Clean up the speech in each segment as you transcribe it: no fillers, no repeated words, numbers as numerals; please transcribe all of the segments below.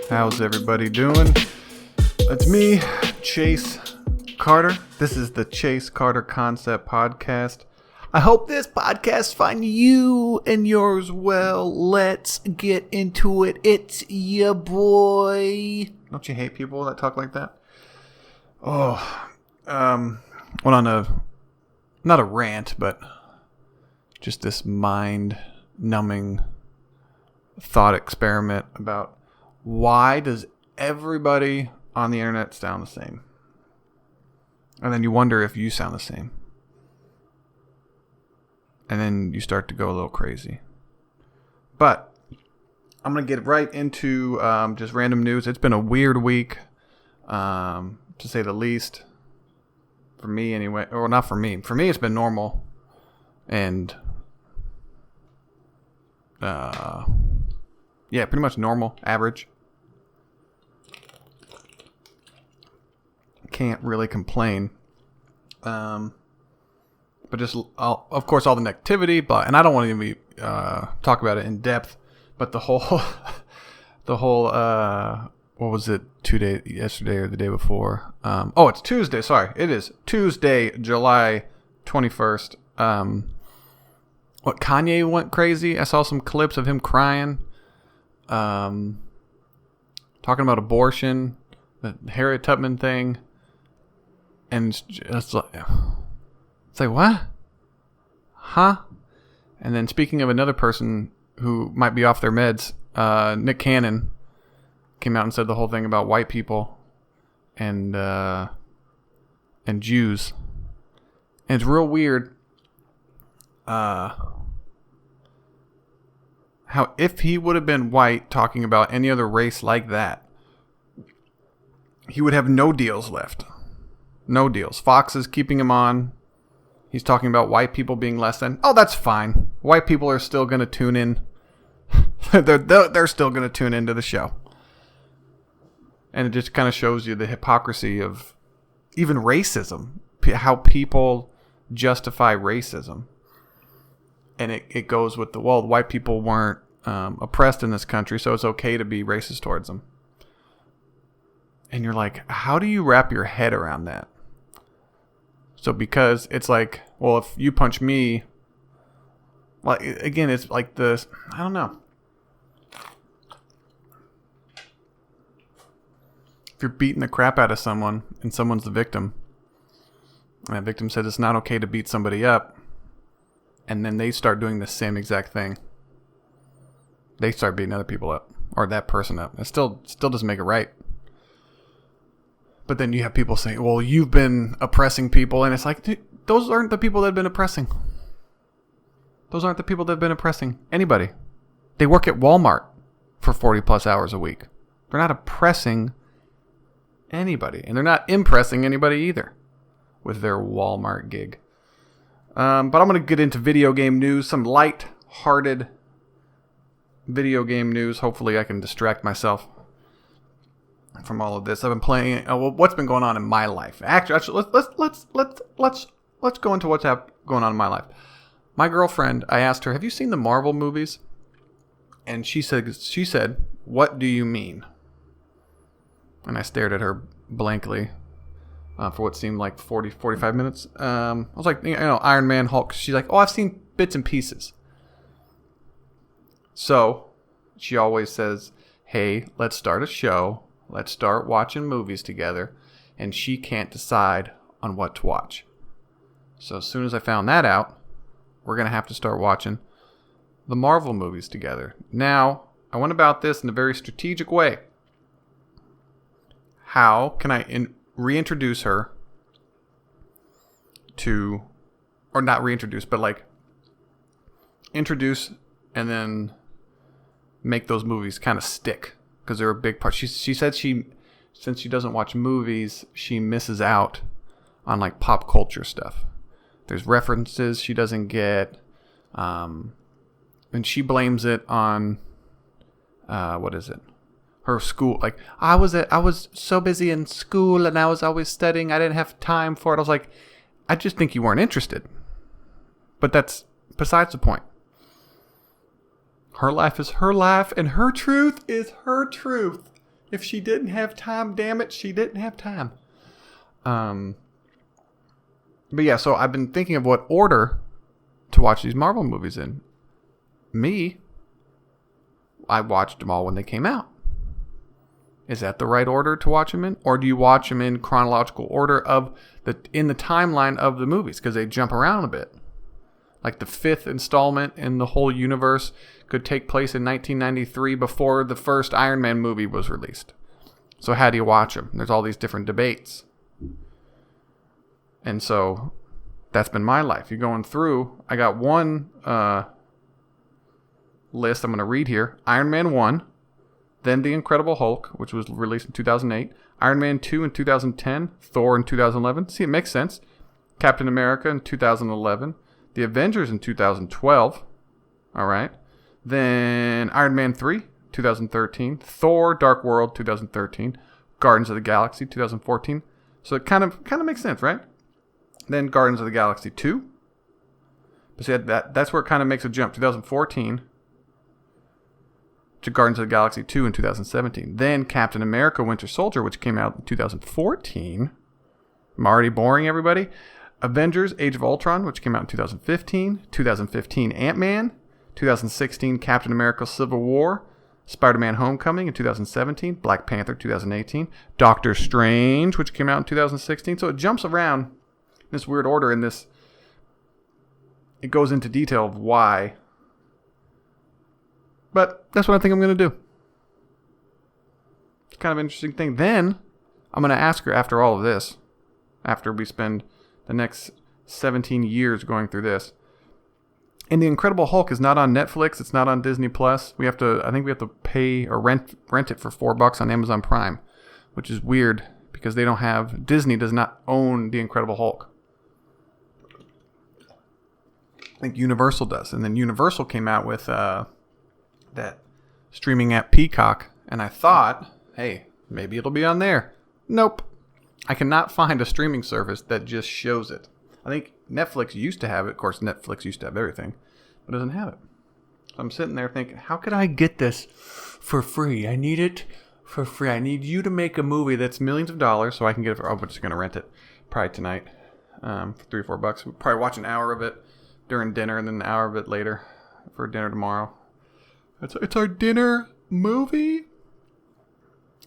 How's everybody doing? It's me, Chase Carter. This is the Chase Carter Concept Podcast. I hope this podcast finds you and yours well. Let's get into it. It's ya boy. Don't you hate people that talk like that? Went on not a rant, but just this mind-numbing thought experiment about why does everybody on the internet sound the same? And then you wonder if you sound the same. And then you start to go a little crazy. But I'm going to get right into just random news. It's been a weird week, to say the least. For me anyway. Or not for me. For me, it's been normal. And yeah, pretty much normal, average. Can't really complain. But just, of course, all the negativity. And I don't want to even talk about it in depth. But the whole, what was it? Yesterday or the day before? It's Tuesday. Sorry, it is Tuesday, July 21st. What, Kanye went crazy? I saw some clips of him crying. Talking about abortion, the Harriet Tubman thing. And it's like, what? Huh? And then speaking of another person who might be off their meds, Nick Cannon came out and said the whole thing about white people and Jews. And it's real weird how if he would have been white talking about any other race like that, he would have no deals left. No deals. Fox is keeping him on. He's talking about white people being less than. Oh, that's fine. White people are still going to tune in. they're still going to tune into the show. And it just kind of shows you the hypocrisy of even racism. How people justify racism. And it goes with the white people weren't oppressed in this country, so it's okay to be racist towards them. And you're like, how do you wrap your head around that? So because it's like, well, if you punch me, like, again, it's like this, I don't know. If you're beating the crap out of someone and someone's the victim, and that victim says it's not okay to beat somebody up, and then they start doing the same exact thing. They start beating other people up, or that person up. It still doesn't make it right. But then you have people saying, well, you've been oppressing people. And it's like, dude, those aren't the people that have been oppressing. Those aren't the people that have been oppressing anybody. They work at Walmart for 40 plus hours a week. They're not oppressing anybody. And they're not impressing anybody either with their Walmart gig. But I'm going to get into video game news. Some light-hearted video game news. Hopefully I can distract myself from all of this. I've been playing. What's been going on in my life? Actually, let's go into what's going on in my life. My girlfriend, I asked her, "Have you seen the Marvel movies?" And she said, "What do you mean?" And I stared at her blankly for what seemed like 45 minutes. I was like, Iron Man, Hulk. She's like, "Oh, I've seen bits and pieces." So she always says, "Hey, let's start a show. Let's start watching movies together." And she can't decide on what to watch. So as soon as I found that out, we're going to have to start watching the Marvel movies together. Now, I went about this in a very strategic way. How can I reintroduce her to, or not reintroduce, but like introduce and then make those movies kind of stick? Because they're a big part. She said since she doesn't watch movies, she misses out on like pop culture stuff. There's references she doesn't get, and she blames it on what is it? Her school. Like I was so busy in school and I was always studying. I didn't have time for it. I was like, I just think you weren't interested. But that's besides the point. Her life is her life, and her truth is her truth. If she didn't have time, damn it, she didn't have time. But yeah, so I've been thinking of what order to watch these Marvel movies in. I watched them all when they came out. Is that the right order to watch them in? Or do you watch them in chronological order in the timeline of the movies? Because they jump around a bit. Like the 5th installment in the whole universe could take place in 1993 before the first Iron Man movie was released. So how do you watch them? There's all these different debates. And so that's been my life. You're going through. I got one list I'm going to read here. Iron Man 1. Then The Incredible Hulk, which was released in 2008. Iron Man 2 in 2010. Thor in 2011. See, it makes sense. Captain America in 2011. The Avengers in 2012. All right. Then Iron Man 3, 2013. Thor, Dark World, 2013. Guardians of the Galaxy, 2014. So it kind of makes sense, right? Then Guardians of the Galaxy 2. But see, that's where it kind of makes a jump. 2014 to Guardians of the Galaxy 2 in 2017. Then Captain America Winter Soldier, which came out in 2014. I'm already boring everybody. Avengers Age of Ultron, which came out in 2015. 2015 Ant-Man. 2016 Captain America Civil War. Spider-Man Homecoming in 2017. Black Panther 2018. Doctor Strange, which came out in 2016. So it jumps around in this weird order in this. It goes into detail of why. But that's what I think I'm going to do. It's kind of an interesting thing. Then I'm going to ask her after all of this, after we spend the next 17 years going through this. And The Incredible Hulk is not on Netflix. It's not on Disney Plus. I think we have to pay or rent it for $4 on Amazon Prime, which is weird because Disney does not own The Incredible Hulk. I think Universal does. And then Universal came out with that streaming app Peacock, and I thought, hey, maybe it'll be on there. Nope. I cannot find a streaming service that just shows it. I think Netflix used to have it. Of course, Netflix used to have everything, but doesn't have it. So I'm sitting there thinking, how could I get this for free? I need it for free. I need you to make a movie that's millions of dollars so I can get it for, we're just going to rent it probably tonight for $3 or $4. We'll probably watch an hour of it during dinner and then an hour of it later for dinner tomorrow. It's our dinner movie,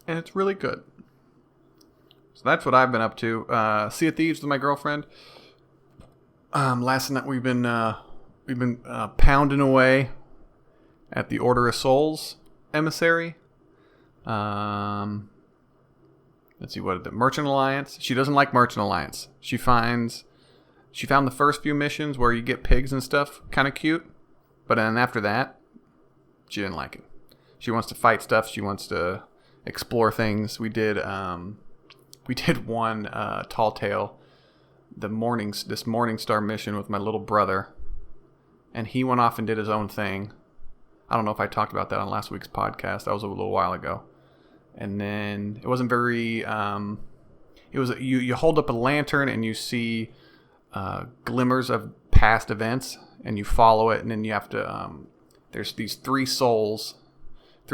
and it's really good. So that's what I've been up to. Sea of Thieves with my girlfriend. Last night we've been pounding away at the Order of Souls emissary. Let's see, what is it? Merchant Alliance. She doesn't like Merchant Alliance. She found the first few missions where you get pigs and stuff kind of cute, but then after that, she didn't like it. She wants to fight stuff. She wants to explore things. We did one Tall Tale, this Morningstar mission with my little brother, and he went off and did his own thing. I don't know if I talked about that on last week's podcast. That was a little while ago. And then it wasn't very. It was you hold up a lantern and you see glimmers of past events, and you follow it, and then you have to. There's these three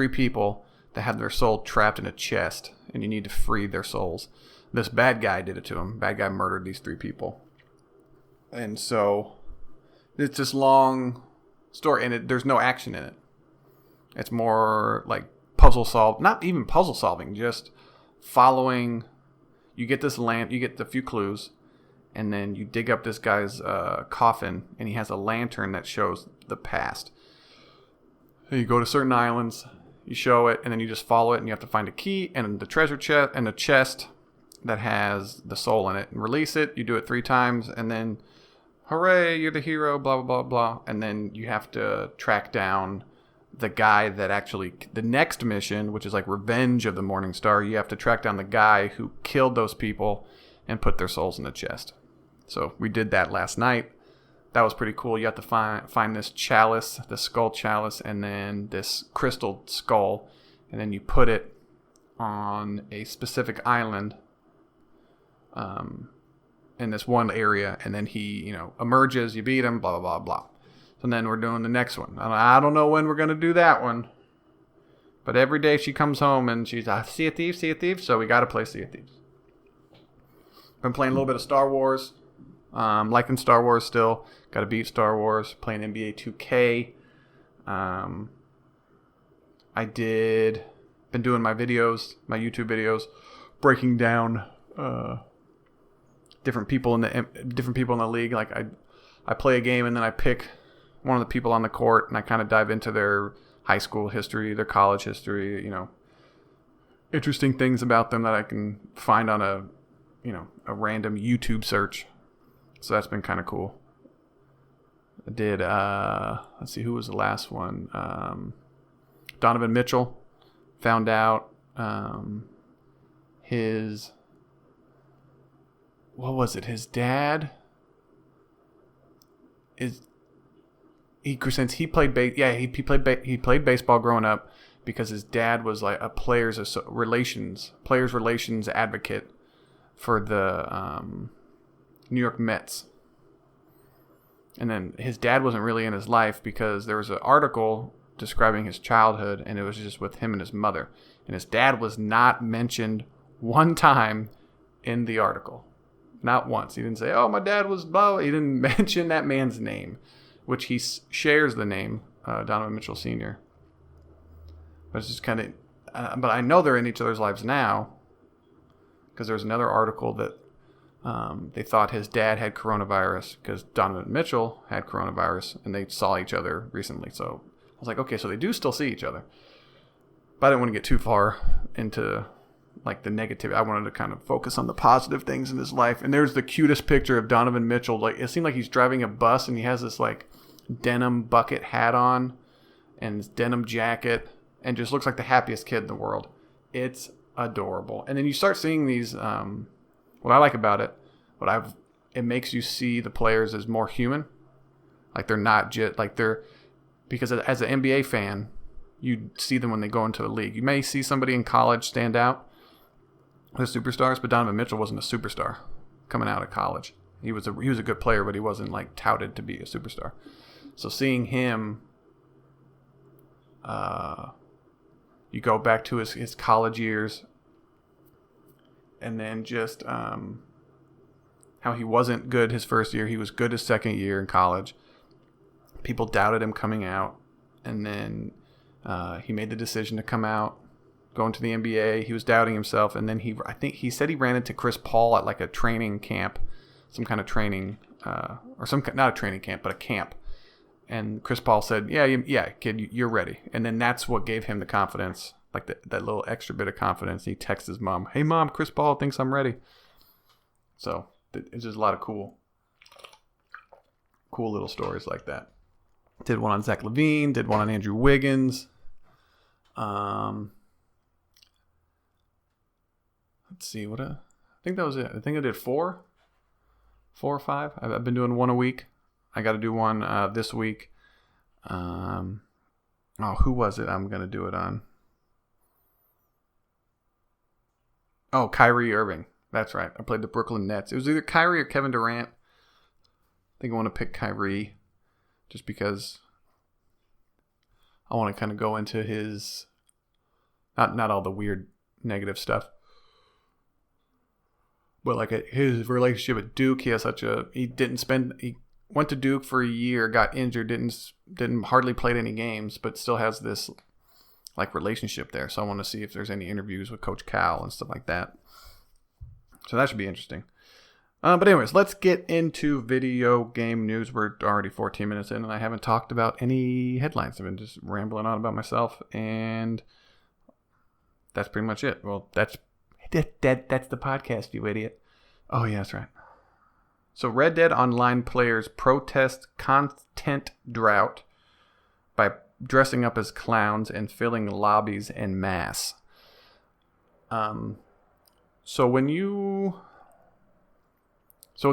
people that have their soul trapped in a chest, and you need to free their souls. This bad guy did it to him. Bad guy murdered these three people. And so it's this long story, and there's no action in it. It's more like not even puzzle solving, just following. You get you get a few clues, and then you dig up this guy's coffin, and he has a lantern that shows the past. You go to certain islands, you show it, and then you just follow it, and you have to find a key and the treasure chest and a chest that has the soul in it, and release it. You do it 3 times, and then hooray, you're the hero, blah, blah, blah, blah. And then you have to track down the guy that actually, the next mission, which is like Revenge of the Morning Star, you have to track down the guy who killed those people and put their souls in the chest. So we did that last night. That was pretty cool. You have to find this chalice, the skull chalice, and then this crystal skull, and then you put it on a specific island in this one area, and then he, emerges, you beat him, blah, blah, blah, blah. So then we're doing the next one. I don't know when we're going to do that one. But every day she comes home and she's Sea of Thieves, Sea of Thieves. So we got to play Sea of Thieves. Been playing a little bit of Star Wars. Liking Star Wars still. Got to beat Star Wars. Playing NBA 2K. Been doing my videos, my YouTube videos, breaking down different people in the league. Like I play a game and then I pick one of the people on the court and I kind of dive into their high school history, their college history, interesting things about them that I can find on a random YouTube search. So that's been kind of cool. I did, let's see, who was the last one? Donovan Mitchell. Found out his dad since he played he played baseball growing up because his dad was like a players relations advocate for the New York Mets. And then his dad wasn't really in his life because there was an article describing his childhood and it was just with him and his mother. And his dad was not mentioned one time in the article. Not once. He didn't say, oh, my dad was blah. He didn't mention that man's name, which he shares the name, Donovan Mitchell Sr. But it's just kind of, but I know they're in each other's lives now because there's another article that they thought his dad had coronavirus because Donovan Mitchell had coronavirus and they saw each other recently. So I was like, okay, so they do still see each other. But I didn't want to get too far into like the negative. I wanted to kind of focus on the positive things in his life. And there's the cutest picture of Donovan Mitchell. Like it seemed like he's driving a bus and he has this like denim bucket hat on and this denim jacket and just looks like the happiest kid in the world. It's adorable. And then you start seeing these, what I like about it, it makes you see the players as more human. Like they're not just like because as an NBA fan, you see them when they go into the league. You may see somebody in college stand out. The superstars, but Donovan Mitchell wasn't a superstar coming out of college. He was a good player, but he wasn't like touted to be a superstar. So seeing him, you go back to his college years, and then just how he wasn't good his first year. He was good his second year in college. People doubted him coming out, and then he made the decision to come out. Going to the NBA, he was doubting himself, and then I think he said he ran into Chris Paul at like a training camp, some kind of training, not a training camp, but a camp. And Chris Paul said, "Yeah, kid, you're ready." And then that's what gave him the confidence, like that little extra bit of confidence. He texts his mom, "Hey mom, Chris Paul thinks I'm ready." So it's just a lot of cool little stories like that. Did one on Zach LaVine, did one on Andrew Wiggins. Let's see, I think that was it. I think I did 4 or 5. I've been doing one a week. I got to do one this week. Who was it I'm going to do it on? Oh, Kyrie Irving. That's right. I played the Brooklyn Nets. It was either Kyrie or Kevin Durant. I think I want to pick Kyrie just because I want to kind of go into his, not all the weird negative stuff. But like his relationship at Duke, he went to Duke for a year, got injured, didn't hardly played any games, but still has this like relationship there. So I want to see if there's any interviews with Coach Cal and stuff like that. So that should be interesting. But anyways, let's get into video game news. We're already 14 minutes in, and I haven't talked about any headlines. I've been just rambling on about myself, and that's pretty much it. Well, that's the podcast, you idiot. Oh, yeah, that's right. So Red Dead Online players protest content drought by dressing up as clowns and filling lobbies en masse. So what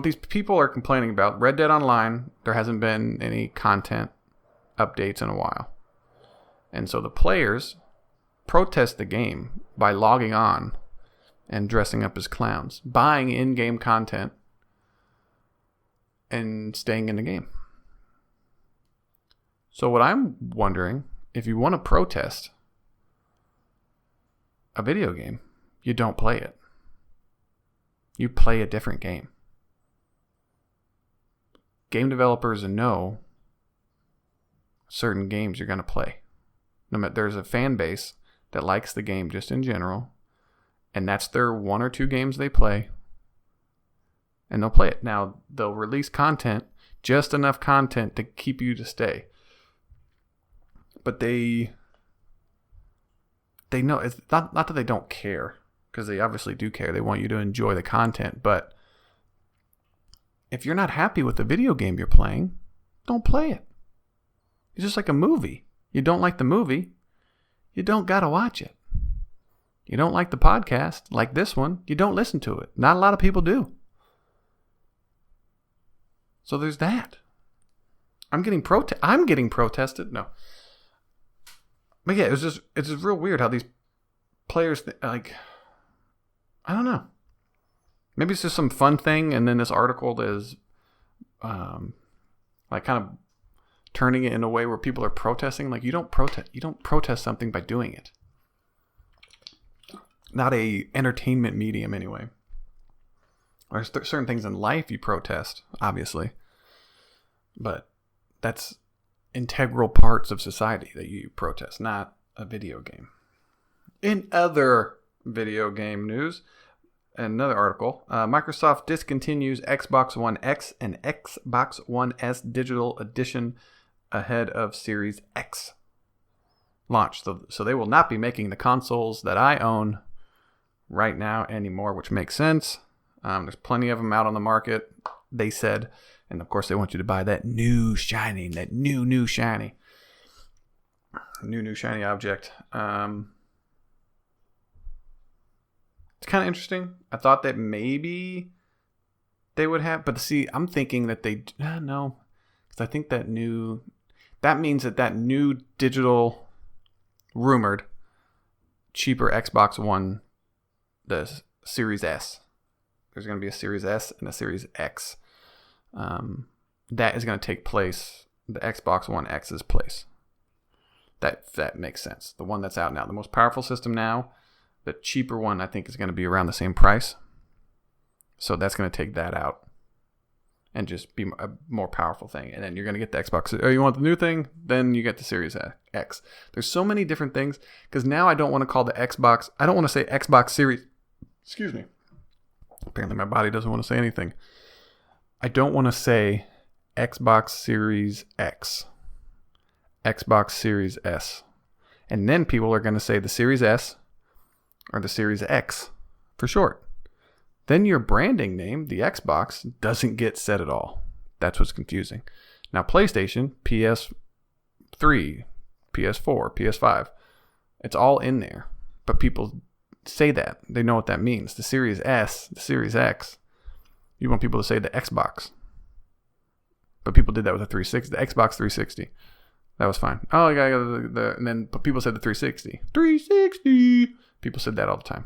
these people are complaining about, Red Dead Online, there hasn't been any content updates in a while. And so the players protest the game by logging on and dressing up as clowns, buying in-game content, and staying in the game. So what I'm wondering, if you want to protest a video game, you don't play it. You play a different game. Game developers know certain games you're going to play. No matter, there's a fan base that likes the game just in general, and that's their one or two games they play, and they'll play it. Now, they'll release content, just enough content to keep you to stay. But they know, it's not that they don't care, because they obviously do care. They want you to enjoy the content, but if you're not happy with the video game you're playing, don't play it. It's just like a movie. You don't like the movie, you don't gotta watch it. You don't like the podcast, like this one, you don't listen to it. Not a lot of people do. So there's that. I'm getting protested. No. But yeah, it's just real weird how these players, like, I don't know. Maybe it's just some fun thing, and then this article is like kind of turning it in a way where people are protesting. Like, you don't protest something by doing it. Not a entertainment medium anyway. There's certain things in life you protest, obviously. But that's integral parts of society that you protest, not a video game. In other video game news, another article, Microsoft discontinues Xbox One X and Xbox One S digital edition ahead of Series X launch. So they will not be making the consoles that I own right now anymore, which makes sense. There's plenty of them out on the market, they said. And of course, they want you to buy that new shiny object. It's kind of interesting. I thought that maybe they would have, but see, I'm thinking that no, because I think that means that new digital rumored cheaper Xbox One, the Series S. There's going to be a Series S and a Series X. That is going to take place, the Xbox One X's place. That makes sense. The one that's out now, the most powerful system now, the cheaper one I think is going to be around the same price. So that's going to take that out and just be a more powerful thing. And then you're going to get the Xbox. Oh, you want the new thing? Then you get the Series X. There's so many different things, because now I don't want to call the Xbox, I don't want to say Xbox Series, excuse me. Apparently my body doesn't want to say anything. I don't want to say Xbox Series X, Xbox Series S. And then people are going to say the Series S or the Series X for short. Then your branding name, the Xbox, doesn't get said at all. That's what's confusing. Now, PlayStation, PS3, PS4, PS5, it's all in there. But people say that. They know what that means. The Series S, the Series X, you want people to say the Xbox. But people did that with the 360, the Xbox 360. That was fine. Oh, yeah, and then people said the 360. 360! People said that all the time.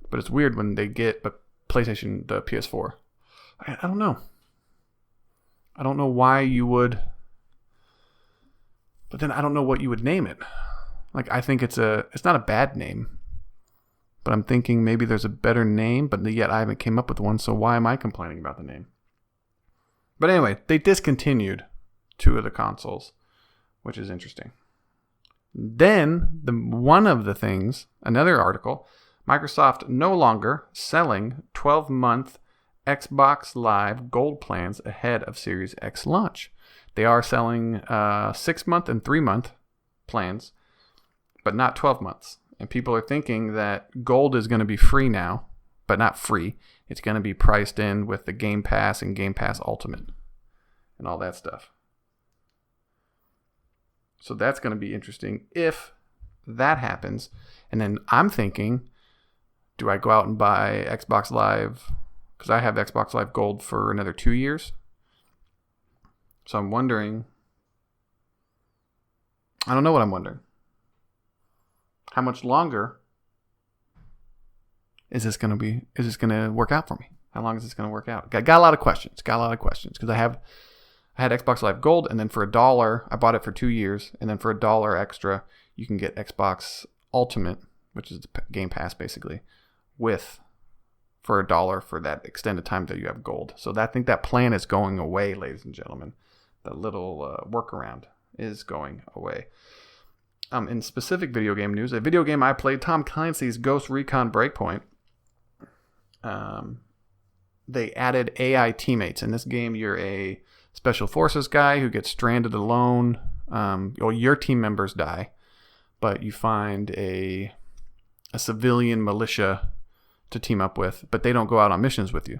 But it's weird when they get PlayStation, the PS4. I don't know. I don't know why you would. But then I don't know what you would name it. Like, I think it's not a bad name. But I'm thinking maybe there's a better name, but yet I haven't came up with one, so why am I complaining about the name? But anyway, they discontinued 2 of the consoles, which is interesting. Then, one of the things, another article, Microsoft no longer selling 12-month Xbox Live Gold plans ahead of Series X launch. They are selling 6-month and 3-month plans, but not 12 months. And people are thinking that Gold is going to be free now, but not free. It's going to be priced in with the Game Pass and Game Pass Ultimate and all that stuff. So that's going to be interesting if that happens. And then I'm thinking, do I go out and buy Xbox Live? Because I have Xbox Live Gold for another 2 years. So I'm wondering. I don't know what I'm wondering. How much longer is this going to be? Is this going to work out for me? How long is this going to work out? Got a lot of questions. Because I I had Xbox Live Gold, and then for $1, I bought it for 2 years, and then for $1 extra, you can get Xbox Ultimate, which is the Game Pass basically, for $1 for that extended time that you have Gold. So I think that plan is going away, ladies and gentlemen. The little workaround is going away. In specific video game news, a video game I played, Tom Clancy's Ghost Recon Breakpoint. They added AI teammates. In this game, you're a special forces guy who gets stranded alone. Your team members die, but you find a civilian militia to team up with, but they don't go out on missions with you.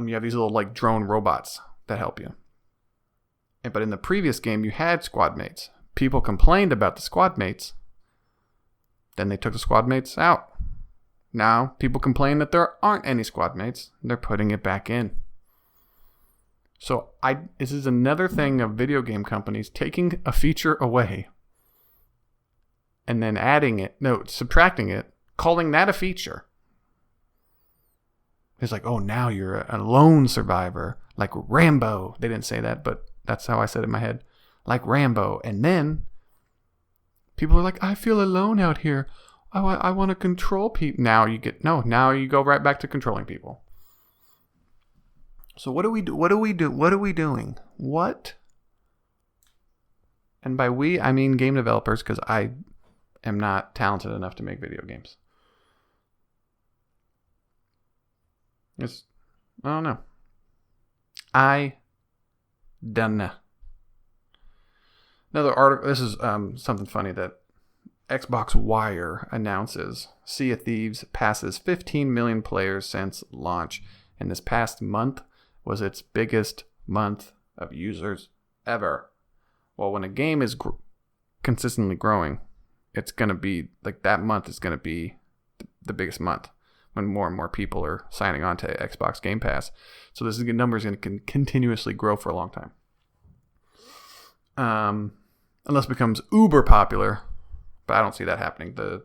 You have these little like drone robots that help you. But in the previous game, you had squad mates. People complained about the squad mates. Then they took the squad mates out. Now people complain that there aren't any squad mates. They're putting it back in. So this is another thing of video game companies taking a feature away and then subtracting it, calling that a feature. It's like, oh, now you're a lone survivor, like Rambo. They didn't say that, but that's how I said it in my head. Like Rambo. And then people are like, I feel alone out here. I want to control people. Now you go right back to controlling people. So what do we do? What are we doing? What? And by we, I mean game developers, because I am not talented enough to make video games. I don't know. I don't know. Another article. This is something funny that Xbox Wire announces. Sea of Thieves passes 15 million players since launch, and this past month was its biggest month of users ever. Well, when a game is consistently growing, it's going to be like that month is going to be the biggest month when more and more people are signing on to Xbox Game Pass. So this number is going to continuously grow for a long time. Unless it becomes uber popular, but I don't see that happening. The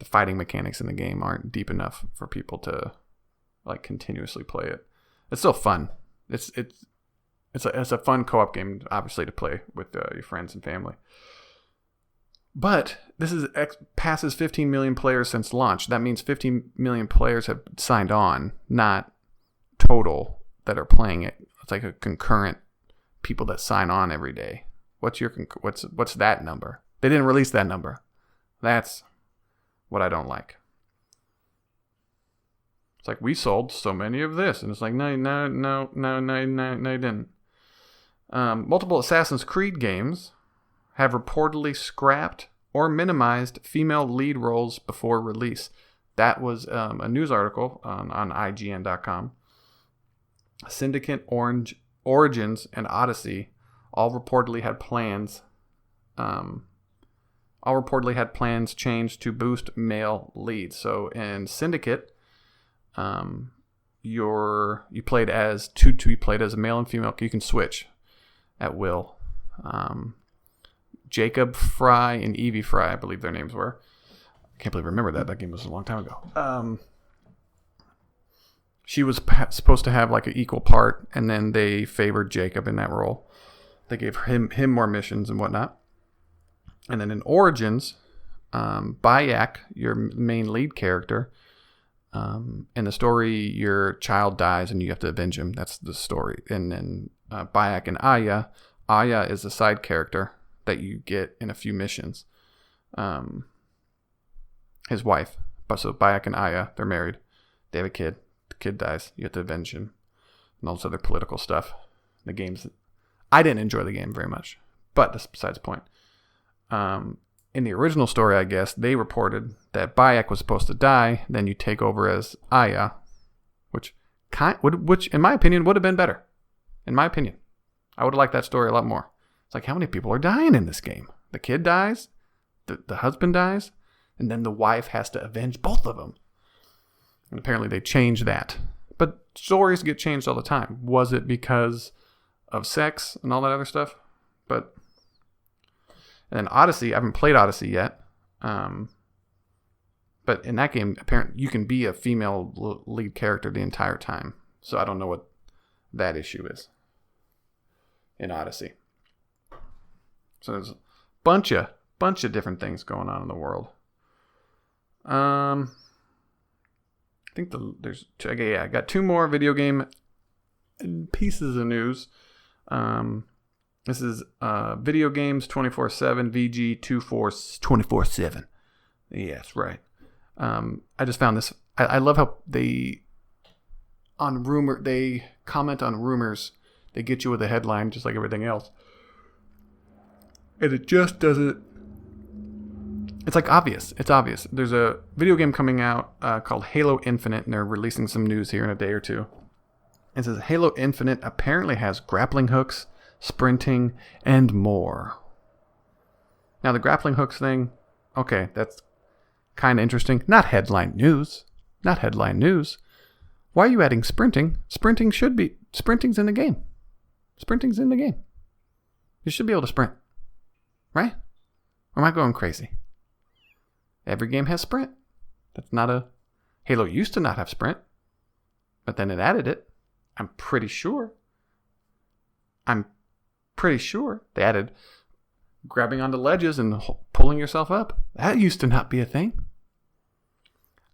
fighting mechanics in the game aren't deep enough for people to like continuously play it. It's still fun. It's a fun co-op game, obviously, to play with your friends and family. But this passes 15 million players since launch. That means 15 million players have signed on, not total that are playing it. It's like a concurrent people that sign on every day. What's that number? They didn't release that number. That's what I don't like. It's like, we sold so many of this, and it's like, no, you didn't. Multiple Assassin's Creed games have reportedly scrapped or minimized female lead roles before release. That was a news article on IGN.com. Syndicate, Origins, and Odyssey all reportedly had plans. Changed to boost male leads. So in Syndicate, you played as a male and female. You can switch at will. Jacob Fry and Evie Fry, I believe their names were. I can't believe I remember that. That game was a long time ago. She was supposed to have like an equal part, and then they favored Jacob in that role. They gave him more missions and whatnot. And then in Origins, Bayek, your main lead character, in the story, your child dies and you have to avenge him. That's the story. And then Bayek and Aya is a side character that you get in a few missions. His wife. So Bayek and Aya, they're married. They have a kid. The kid dies. You have to avenge him. And all this other political stuff. The game's... I didn't enjoy the game very much. But that's besides the point. In the original story, I guess, they reported that Bayek was supposed to die. Then you take over as Aya. Which in my opinion, would have been better. In my opinion. I would have liked that story a lot more. It's like, how many people are dying in this game? The kid dies. The husband dies. And then the wife has to avenge both of them. And apparently they changed that. But stories get changed all the time. Was it because of sex and all that other stuff? And then Odyssey, I haven't played Odyssey yet. But in that game, apparently you can be a female lead character the entire time. So I don't know that issue is in Odyssey. So there's a bunch of different things going on in the world. I think I got 2 more video game pieces of news. This is Video Games 24/7 VG 24/7. Yes, right. I just found this. I love how they comment on rumors. They get you with a headline just like everything else. And it just doesn't. It's like obvious. It's obvious. There's a video game coming out called Halo Infinite, and they're releasing some news here in a day or two. It says Halo Infinite apparently has grappling hooks, sprinting, and more. Now the grappling hooks thing, okay, that's kind of interesting. Not headline news. Not headline news. Why are you adding sprinting? Sprinting's in the game. Sprinting's in the game. You should be able to sprint. Right? Or am I going crazy? Every game has sprint. That's not a... Halo used to not have sprint. But then it added it. I'm pretty sure they added grabbing onto ledges and pulling yourself up. That used to not be a thing.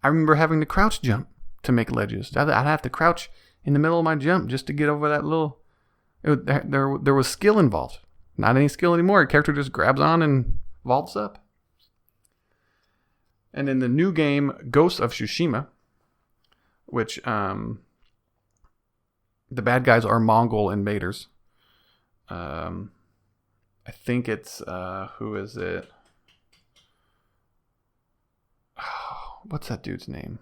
I remember having to crouch jump to make ledges. I'd have to crouch in the middle of my jump just to get over that little... There was skill involved. Not any skill anymore. A character just grabs on and vaults up. And in the new game, Ghost of Tsushima, which the bad guys are Mongol invaders. I think it's who is it? Oh, what's that dude's name?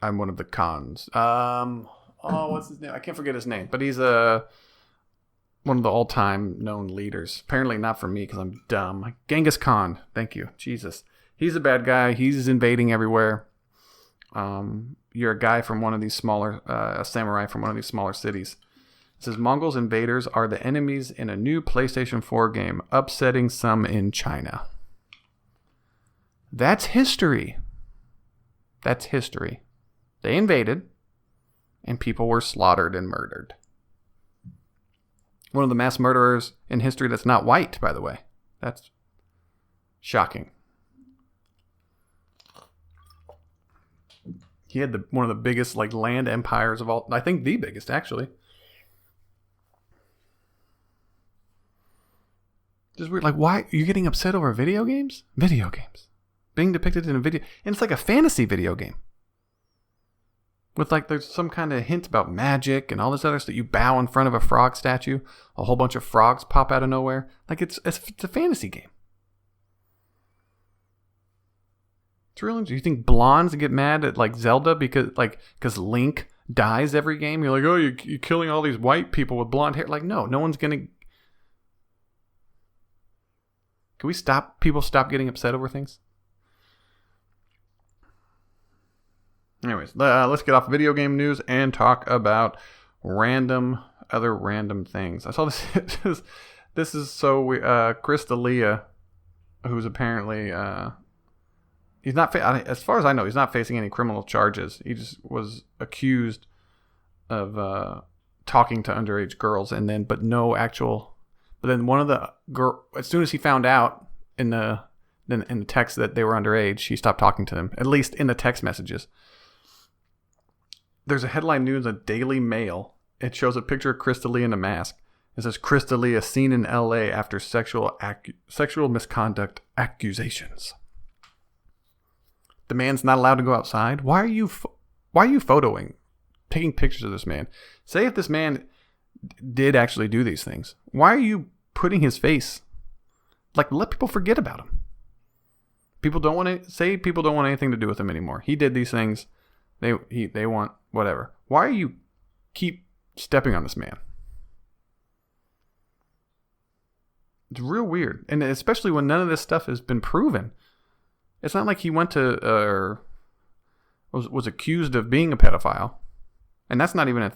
I'm one of the cons. What's his name? I can't forget his name, but he's one of the all-time known leaders. Apparently not for me because I'm dumb. Genghis Khan. Thank you. Jesus. He's a bad guy. He's invading everywhere. You're a guy from one of these smaller, a samurai from one of these smaller cities. It says Mongols invaders are the enemies in a new PlayStation 4 game, upsetting some in China. That's history. That's history. They invaded, and people were slaughtered and murdered. One of the mass murderers in history that's not white, by the way. That's shocking. He had one of the biggest land empires of all. I think the biggest, actually. Just weird. Why are you getting upset over video games? Video games being depicted in a video, and it's like a fantasy video game. With there's some kind of hint about magic and all this other stuff. You bow in front of a frog statue. A whole bunch of frogs pop out of nowhere. It's a fantasy game. It's real. Do you think blondes get mad at Zelda because Link dies every game? You're like, oh, you're killing all these white people with blonde hair. No one's gonna. Can we stop getting upset over things? Anyways, let's get off video game news and talk about other random things. I saw this. This is Chris D'Elia, who's apparently he's not as far as I know, he's not facing any criminal charges. He just was accused of talking to underage girls, but then one of the as soon as he found out in the text that they were underage, he stopped talking to them. At least in the text messages. There's a headline news in the Daily Mail. It shows a picture of Chris D'Elia in a mask. It says Chris D'Elia seen in L.A. after sexual misconduct accusations. The man's not allowed to go outside. Why are you photoing, taking pictures of this man? Say if this man did actually do these things, why are you putting his face? Let people forget about him. People don't want anything to do with him anymore. He did these things. They want whatever. Why are you keep stepping on this man? It's real weird, and especially when none of this stuff has been proven. It's not like he went to was accused of being a pedophile, and that's not even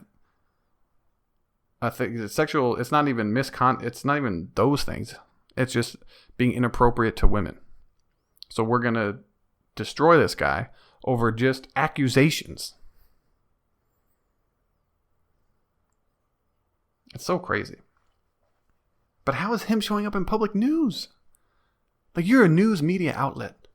a thing. Sexual. It's not even It's not even those things. It's just being inappropriate to women. So we're gonna destroy this guy over just accusations. It's so crazy. But how is him showing up in public news? Like, you're a news media outlet,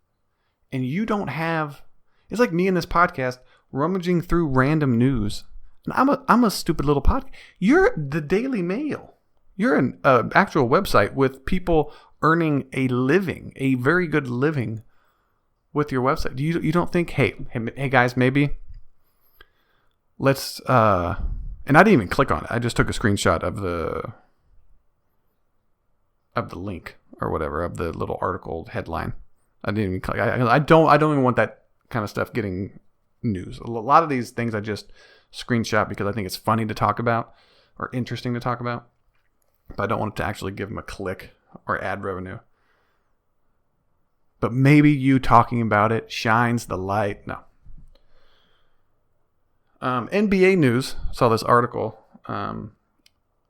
and you don't have... It's like me in this podcast rummaging through random news. And I'm a stupid little podcast. You're the Daily Mail. You're an actual website with people earning a living, a very good living with your website. You don't think, hey guys, maybe let's... and I didn't even click on it. I just took a screenshot of the link or whatever, of the little article headline. I didn't even click. I don't even want that kind of stuff getting news. A lot of these things I just screenshot because I think it's funny to talk about or interesting to talk about, but I don't want it to actually give them a click or ad revenue. But maybe you talking about it shines the light. No. NBA news. Saw this article.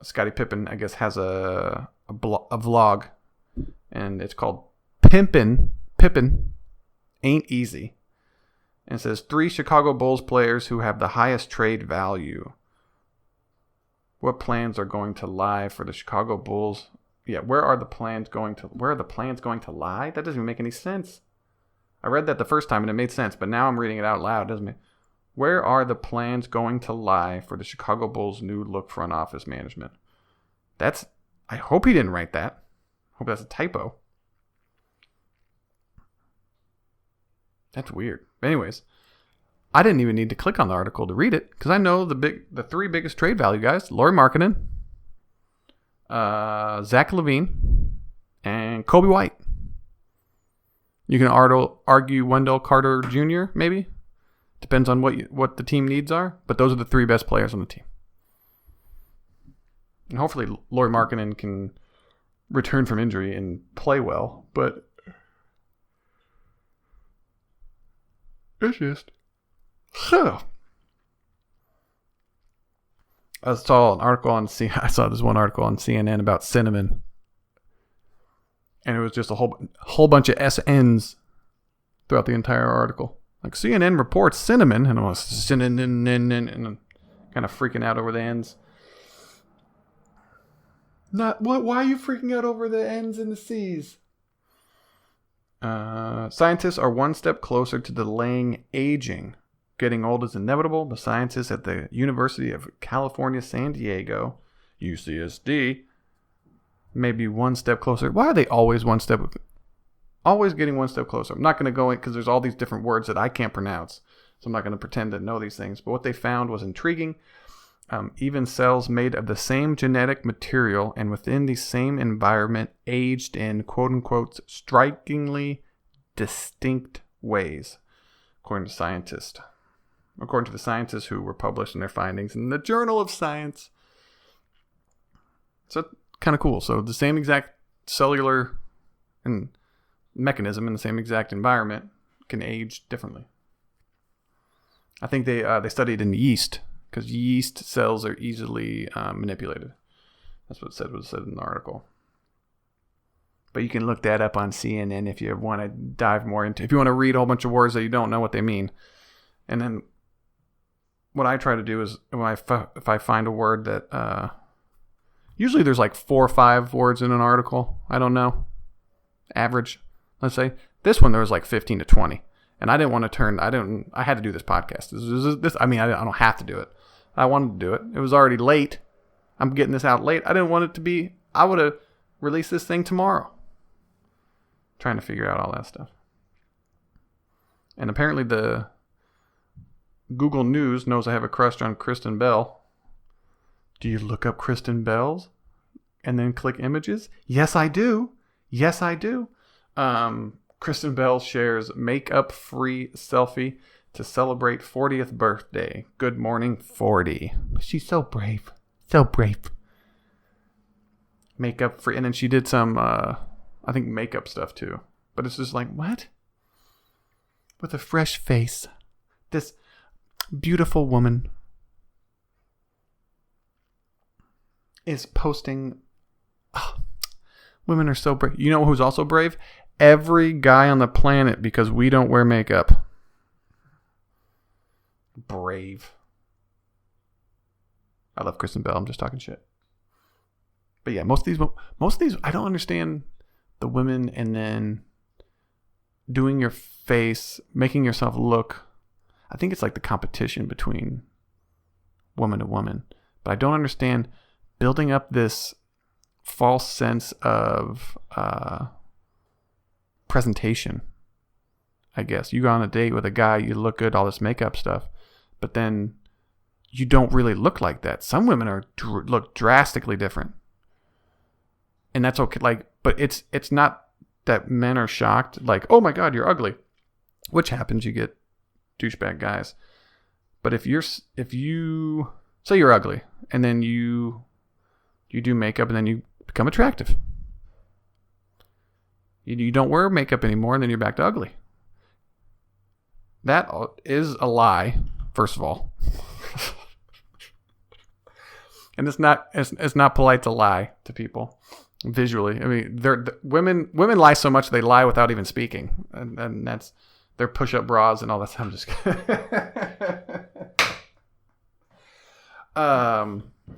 Scottie Pippen, I guess, has a vlog, and it's called Pippen Ain't Easy. And it says 3 Chicago Bulls players who have the highest trade value. What plans are going to lie for the Chicago Bulls? Yeah, where are the plans going to lie? That doesn't even make any sense. I read that the first time and it made sense, but now I'm reading it out loud, doesn't it? Where are the plans going to lie for the Chicago Bulls' new look front office management? I hope he didn't write that. I hope that's a typo. That's weird. But anyways, I didn't even need to click on the article to read it because I know the 3 biggest trade value guys: Lauri Markkanen, Zach LaVine, and Kobe White. You can argue Wendell Carter Jr. maybe. Depends on what the team needs are, but those are the 3 best players on the team. And hopefully Lauri Markkanen can return from injury and play well, but it's just... I saw this one article on CNN about cinnamon, and it was just a whole bunch of SNs throughout the entire article. Like, CNN reports cinnamon, and I was cinnamon, and I'm kind of freaking out over the ends. Why are you freaking out over the N's and the C's? Scientists are one step closer to delaying aging. Getting old is inevitable. The scientists at the University of California, San Diego, UCSD, may be one step closer. Why are they always getting one step closer? I'm not going to go in because there's all these different words that I can't pronounce, so I'm not going to pretend to know these things. But what they found was intriguing. Even cells made of the same genetic material and within the same environment aged in quote-unquote strikingly distinct ways, according to the scientists who were publishing their findings in the Journal of Science. So kind of cool. So the same exact cellular and mechanism in the same exact environment can age differently. I think they studied in yeast, because yeast cells are easily manipulated. That's what was said in the article. But you can look that up on CNN if you want to dive more into. If you want to read a whole bunch of words that you don't know what they mean, and then what I try to do is if I find a word that usually there's like 4 or 5 words in an article. I don't know, average. Let's say this one there was like 15 to 20, and I didn't want to I had to do this podcast. I don't have to do it. I wanted to do it. It was already late. I'm getting this out late. I didn't want it to be... I would have released this thing tomorrow. Trying to figure out all that stuff. And apparently the Google News knows I have a crush on Kristen Bell. Do you look up Kristen Bell's and then click images? Yes, I do. Kristen Bell shares makeup-free selfie to celebrate 40th birthday. Good morning, 40. She's so brave. Makeup free. And then she did some, I think, makeup stuff too. But it's just like, what? With a fresh face. This beautiful woman is posting. Oh, women are so brave. You know who's also brave? Every guy on the planet, because we don't wear makeup. Brave. I love Kristen Bell. I'm just talking shit. But yeah, most of these, I don't understand the women and then doing your face, making yourself look. I think it's like the competition between woman to woman. But I don't understand building up this false sense of presentation. I guess you go on a date with a guy, you look good, all this makeup stuff, but then you don't really look like that. Some women look drastically different, and that's okay. Like, but it's not that men are shocked. Like, oh my God, you're ugly, which happens. You get douchebag guys. But if you say you're ugly, and then you do makeup, and then you become attractive, you don't wear makeup anymore, and then you're back to ugly. That is a lie, first of all. And it's not polite to lie to people visually. I mean, women lie so much they lie without even speaking, and that's their push-up bras and all that. I'm just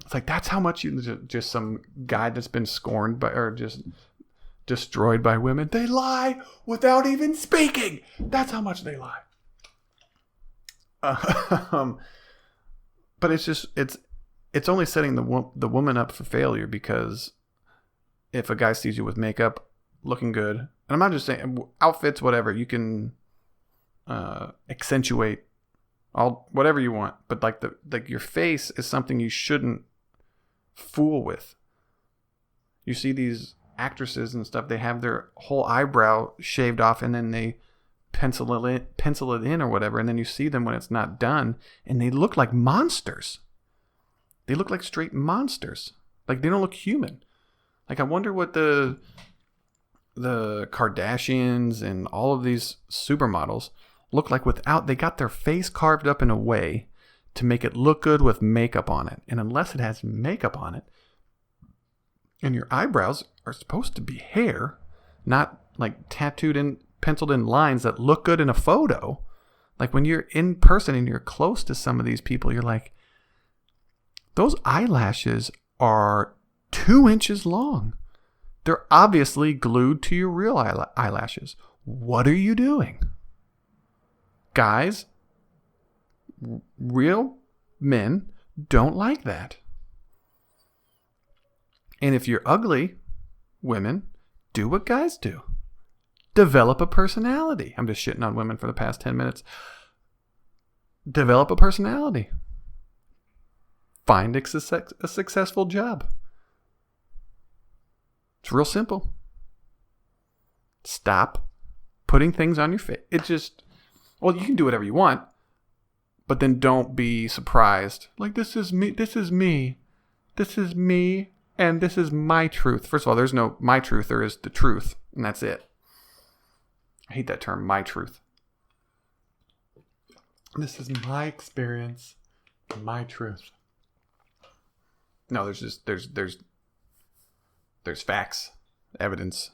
it's like that's how much you just some guy that's been scorned by or just destroyed by women. They lie without even speaking. That's how much they lie. But it's only setting the woman up for failure, because if a guy sees you with makeup, looking good, and I'm not just saying outfits, whatever, you can accentuate whatever you want, but like your face is something you shouldn't fool with. You see these actresses and stuff, they have their whole eyebrow shaved off, and then they pencil it in or whatever, and then you see them when it's not done, and they look like monsters. They look like straight monsters. Like, they don't look human. Like, I wonder what the Kardashians and all of these supermodels look like without. They got their face carved up in a way to make it look good with makeup on it. And unless it has makeup on it, and your eyebrows are supposed to be hair, not like tattooed in, penciled in lines that look good in a photo. Like, when you're in person and you're close to some of these people, you're like, those eyelashes are 2 inches long. They're obviously glued to your real eyelashes. What are you doing? Guys, real men don't like that. And if you're ugly, women, do what guys do. Develop a personality. I'm just shitting on women for the past 10 minutes. Develop a personality. Find a successful job. It's real simple. Stop putting things on your face. You can do whatever you want, but then don't be surprised. Like, this is me, and this is my truth. First of all, there's no my truth, there is the truth, and that's it. I hate that term, my truth. This is my experience, my truth. No, there's facts, evidence.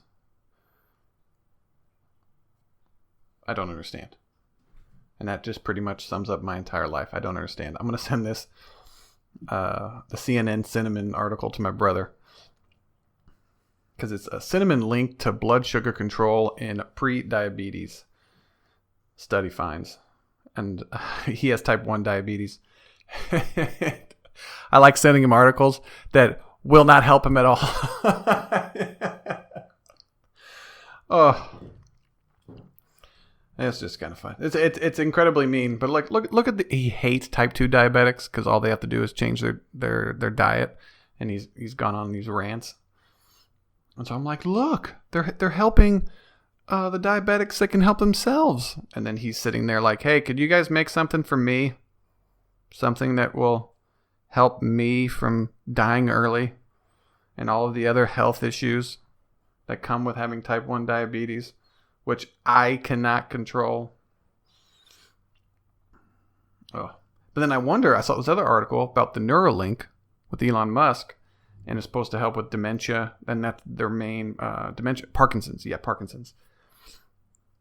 I don't understand. And that just pretty much sums up my entire life. I don't understand. I'm going to send this, the CNN cinnamon article to my brother, because it's a cinnamon linked to blood sugar control in pre-diabetes study finds. And he has type 1 diabetes. I like sending him articles that will not help him at all. Oh, it's just kind of fun. It's incredibly mean, but like look at he hates type 2 diabetics because all they have to do is change their diet, and he's gone on these rants. And so I'm like, look, they're helping the diabetics that can help themselves. And then he's sitting there like, hey, could you guys make something for me? Something that will help me from dying early and all of the other health issues that come with having type 1 diabetes, which I cannot control. Oh. But then I wonder, I saw this other article about the Neuralink with Elon Musk, and it's supposed to help with dementia, and that's their main dementia, Parkinson's. Yeah, Parkinson's.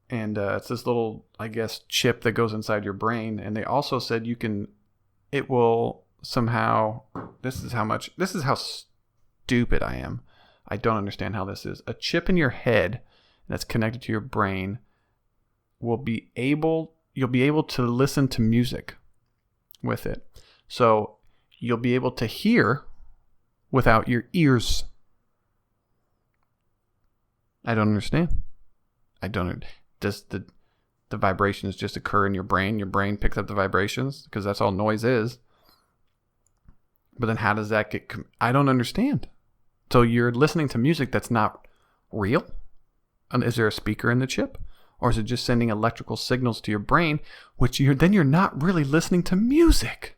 And it's this little, I guess, chip that goes inside your brain. And they also said it will somehow, this is how stupid I am. I don't understand how this is. A chip in your head that's connected to your brain you'll be able to listen to music with it. So you'll be able to hear without your ears. I don't understand. Does the vibrations just occur in your brain? Your brain picks up the vibrations because that's all noise is. But then how does that get... I don't understand. So you're listening to music that's not real? And is there a speaker in the chip? Or is it just sending electrical signals to your brain, which you're not really listening to music?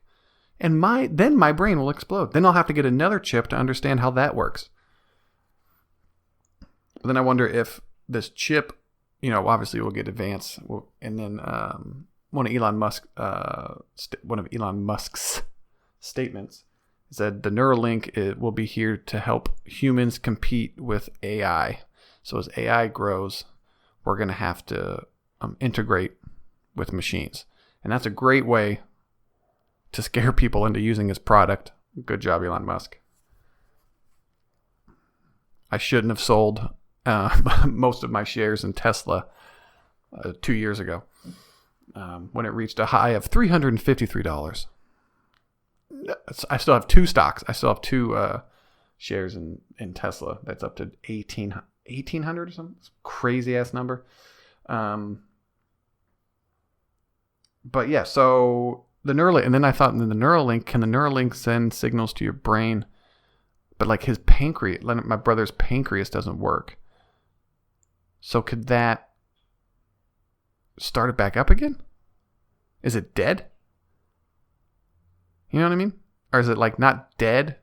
And then my brain will explode. Then I'll have to get another chip to understand how that works. But then I wonder if this chip, obviously will get advanced, and then one of Elon Musk's statements said the Neuralink will be here to help humans compete with AI. So as AI grows, we're going to have to integrate with machines. And that's a great way to scare people into using his product. Good job, Elon Musk. I shouldn't have sold most of my shares in Tesla 2 years ago when it reached a high of $353. I still have 2 stocks. I still have 2 shares in Tesla. That's up to 1,800 or something. It's a crazy ass number. But yeah, so the Neuralink, and then I thought, can the Neuralink send signals to your brain? But like his pancreas, my brother's pancreas doesn't work. So could that start it back up again? Is it dead? You know what I mean? Or is it like not dead,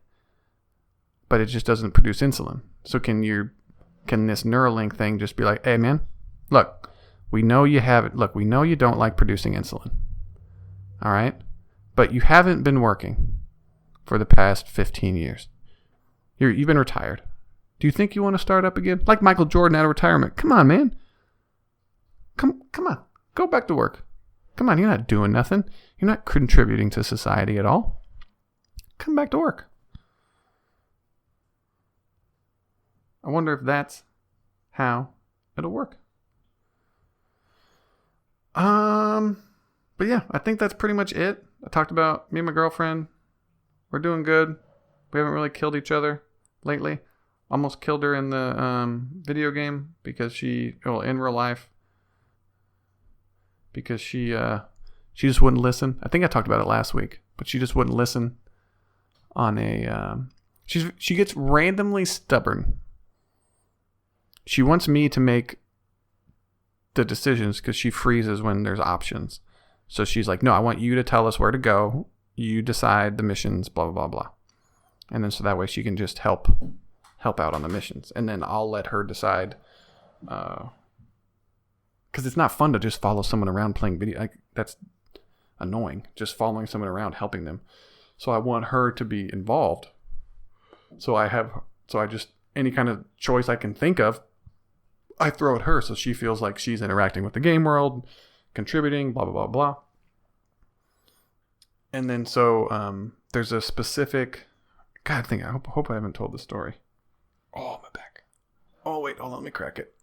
but it just doesn't produce insulin? So can this Neuralink thing just be like, hey man, look, we know you have it. Look, we know you don't like producing insulin. All right? But you haven't been working for the past 15 years. You've been retired. Do you think you want to start up again? Like Michael Jordan out of retirement. Come on, man. Come on. Go back to work. Come on, you're not doing nothing. You're not contributing to society at all. Come back to work. I wonder if that's how it'll work. But yeah, I think that's pretty much it. I talked about me and my girlfriend. We're doing good. We haven't really killed each other lately. Almost killed her in the video game because in real life, because she just wouldn't listen. I think I talked about it last week, but she just wouldn't listen on she gets randomly stubborn. She wants me to make the decisions because she freezes when there's options. So she's like, no, I want you to tell us where to go. You decide the missions, blah, blah, blah, blah. And then so that way she can just help out on the missions. And then I'll let her decide. Because it's not fun to just follow someone around playing video. That's annoying. Just following someone around, helping them. So I want her to be involved. So I just, any kind of choice I can think of, I throw at her so she feels like she's interacting with the game world, contributing, blah, blah, blah, blah. And then so there's a specific... God, I hope I haven't told the story. Oh, my back. Oh, wait, hold on, let me crack it.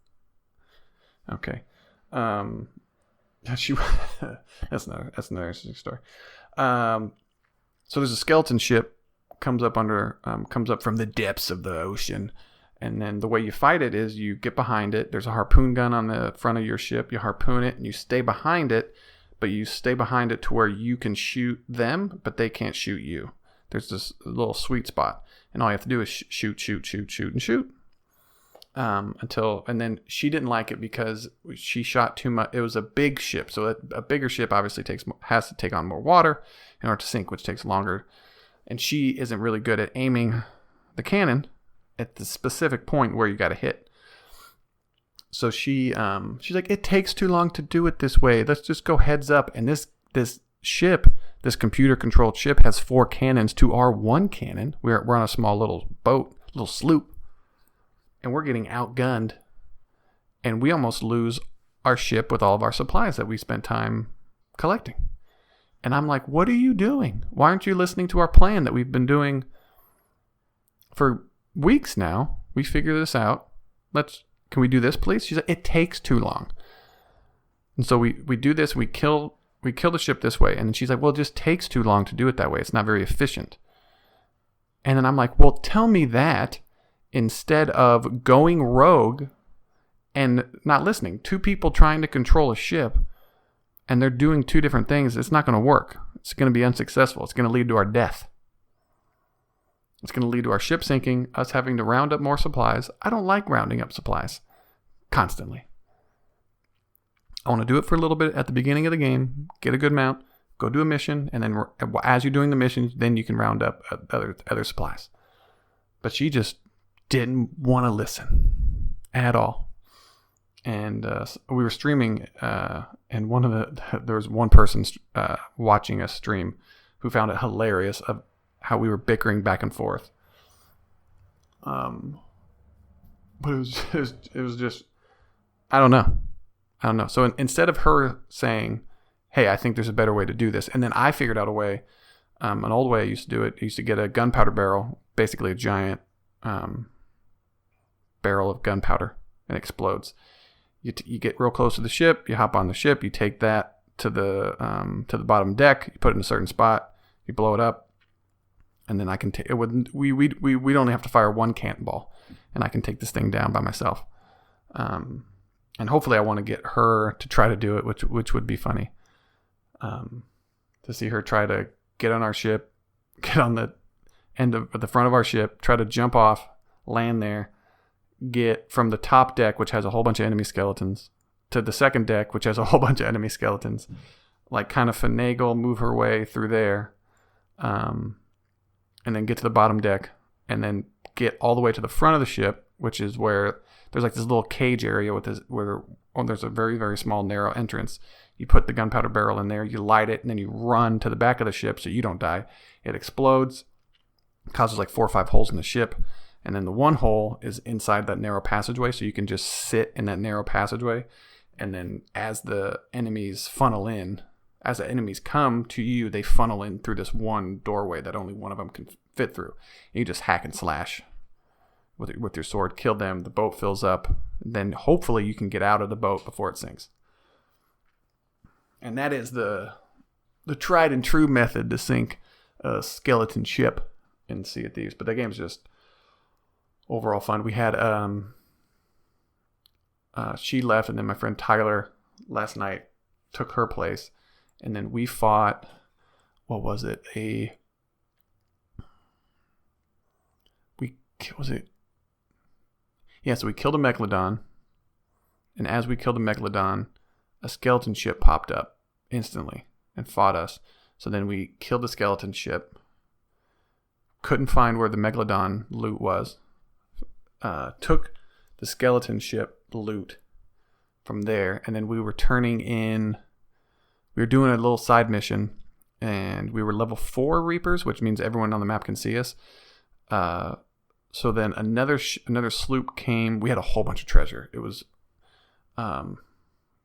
Okay. That's another interesting story. So there's a skeleton ship comes up from the depths of the ocean, and then the way you fight it is you get behind it. There's a harpoon gun on the front of your ship. You harpoon it and you stay behind it, but you stay behind it to where you can shoot them, but they can't shoot you. There's this little sweet spot, and all you have to do is shoot, and shoot. And then she didn't like it because she shot too much. It was a big ship, so a bigger ship obviously has to take on more water in order to sink, which takes longer. And she isn't really good at aiming the cannon at the specific point where you got to hit. So she's like, it takes too long to do it this way. Let's just go heads up. And this ship, this computer-controlled ship, has 4 cannons to our 1 cannon. We're on a small little boat, little sloop. And we're getting outgunned, and we almost lose our ship with all of our supplies that we spent time collecting. And I'm like, what are you doing? Why aren't you listening to our plan that we've been doing for weeks now. We figured this out. Can we do this, please? She's like, it takes too long. And so we do this. We kill the ship this way. And then she's like, well, it just takes too long to do it that way. It's not very efficient. And then I'm like, well, tell me that instead of going rogue and not listening. Two people trying to control a ship and they're doing two different things. It's not going to work. It's going to be unsuccessful. It's going to lead to our death. It's going to lead to our ship sinking, us having to round up more supplies. I don't like rounding up supplies constantly. I want to do it for a little bit at the beginning of the game, get a good amount, go do a mission, and then as you're doing the mission, then you can round up other supplies. But she just didn't want to listen at all. And we were streaming, and there was one person watching us stream who found it hilarious of how we were bickering back and forth. But it was just, I don't know. So instead of her saying, hey, I think there's a better way to do this, and then I figured out a way, an old way I used to do it. I used to get a gunpowder barrel, basically a giant barrel of gunpowder, and it explodes. You get real close to the ship, you hop on the ship, you take that to the bottom deck, you put it in a certain spot, you blow it up, and then I can take it. We'd only have to fire one cannonball, and I can take this thing down by myself. And hopefully, I want to get her to try to do it, which would be funny. To see her try to get on our ship, get on the end of the front of our ship, try to jump off, land there, get from the top deck, which has a whole bunch of enemy skeletons, to the second deck, which has a whole bunch of enemy skeletons, like kind of finagle, move her way through there, and then get to the bottom deck, and then get all the way to the front of the ship, which is where there's like this little cage area where there's a very, very small narrow entrance. You put the gunpowder barrel in there, you light it, and then you run to the back of the ship so you don't die. It explodes, causes like 4 or 5 holes in the ship, and then the one hole is inside that narrow passageway, so you can just sit in that narrow passageway, and then as the enemies come to you, they funnel in through this one doorway that only one of them can fit through. And you just hack and slash with your sword, kill them, the boat fills up, then hopefully you can get out of the boat before it sinks. And that is the tried and true method to sink a skeleton ship in Sea of Thieves. But that game's just overall fun. We had she left, and then my friend Tyler last night took her place, and then we fought, what was it? So we killed a Megalodon, and as we killed a Megalodon, a skeleton ship popped up instantly and fought us. So then we killed the skeleton ship, couldn't find where the Megalodon loot was, took the skeleton ship loot from there, and then we were turning in, we were doing a little side mission, and we were level 4 Reapers, which means everyone on the map can see us. So then another sloop came. We had a whole bunch of treasure. It was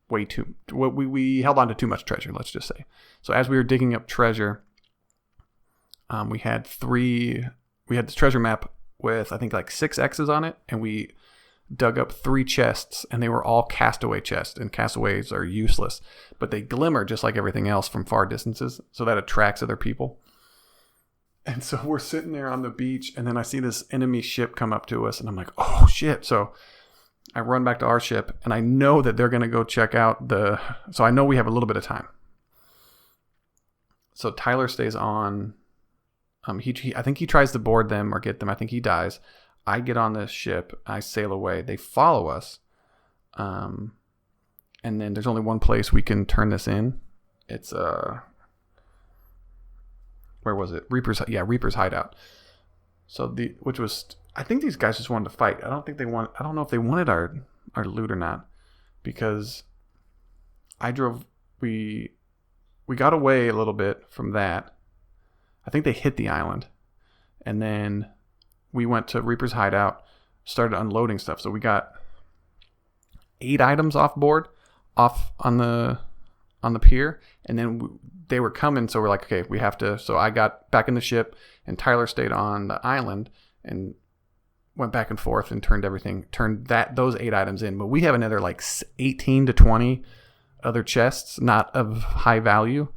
way too... We held on to too much treasure, let's just say. So as we were digging up treasure, we had this treasure map with, I think, like 6 X's on it, and we dug up 3 chests, and they were all castaway chests, and castaways are useless, but they glimmer just like everything else from far distances, so that attracts other people. And so we're sitting there on the beach, and then I see this enemy ship come up to us, and I'm like, oh shit. So I run back to our ship, and I know that they're going to go check out so I know we have a little bit of time. So Tyler stays on. I think he tries to board them or get them. I think he dies. I get on the ship. I sail away. They follow us. And then there's only one place we can turn this in. It's where was it? Reaper's hideout. So I think these guys just wanted to fight. I don't know if they wanted our loot or not, because we got away a little bit from that. I think they hit the island, and then we went to Reaper's hideout, started unloading stuff. So we got 8 items off on the pier, and then they were coming, so we're like, okay, we have to. So I got back in the ship, and Tyler stayed on the island, and went back and forth and turned those 8 items in. But we have another like 18 to 20 other chests, not of high value,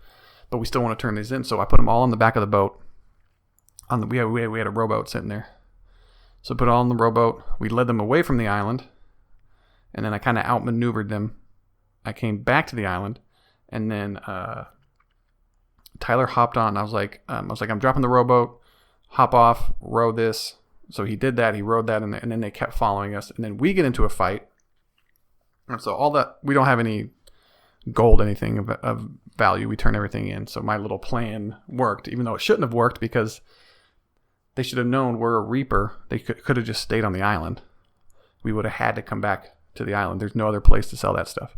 but we still want to turn these in. So I put them all on the back of the boat. We had a rowboat sitting there. So I put it all on the rowboat. We led them away from the island, and then I kind of outmaneuvered them. I came back to the island, and then Tyler hopped on. I was like, I'm dropping the rowboat. Hop off, row this. So he did that. He rowed that, and then they kept following us. And then we get into a fight. And so all that, we don't have any gold, anything of value. We turn everything in. So my little plan worked, even though it shouldn't have worked because they should have known we're a Reaper. They could have just stayed on the island. We would have had to come back to the island. There's no other place to sell that stuff.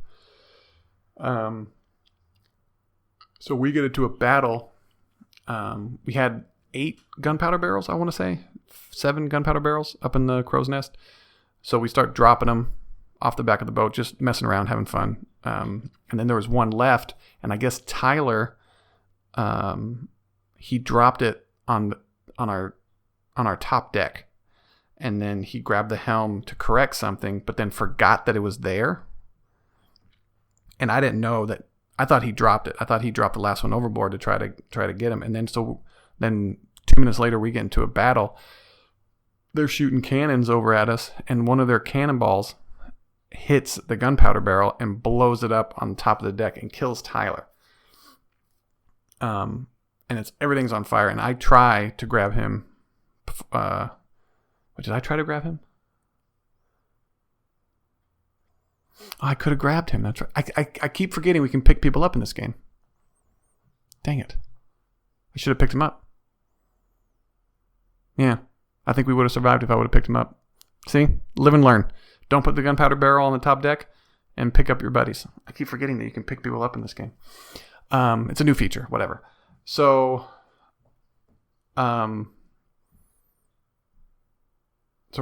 So we get into a battle. We had 8 gunpowder barrels, I want to say. 7 gunpowder barrels up in the crow's nest. So we start dropping them off the back of the boat, just messing around, having fun. And then there was one left, and I guess Tyler, he dropped it on our top deck. And then he grabbed the helm to correct something, but then forgot that it was there. And I didn't know that. I thought he dropped it. I thought he dropped the last one overboard to try to get him. And then 2 minutes later, we get into a battle. They're shooting cannons over at us, and one of their cannonballs hits the gunpowder barrel and blows it up on top of the deck and kills Tyler. And everything's on fire. And I try to grab him. Did I try to grab him? Oh, I could have grabbed him. That's right. I keep forgetting we can pick people up in this game. Dang it. I should have picked him up. Yeah. I think we would have survived if I would have picked him up. See? Live and learn. Don't put the gunpowder barrel on the top deck and pick up your buddies. I keep forgetting that you can pick people up in this game. It's a new feature. Whatever. So we're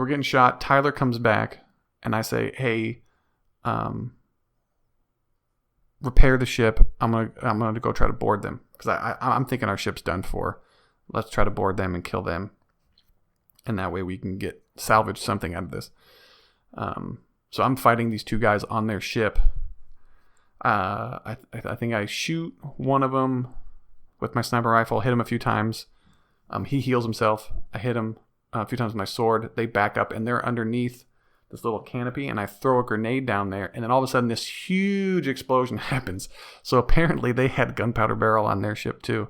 getting shot. Tyler comes back, and I say, hey, repair the ship. I'm gonna go try to board them because I'm thinking our ship's done for. Let's try to board them and kill them, and that way we can salvage something out of this. So I'm fighting these 2 guys on their ship. I think I shoot one of them with my sniper rifle. Hit him a few times. He heals himself. I hit him a few times with my sword. They back up, and they're underneath this little canopy, and I throw a grenade down there, and then all of a sudden this huge explosion happens. So apparently they had gunpowder barrel on their ship too.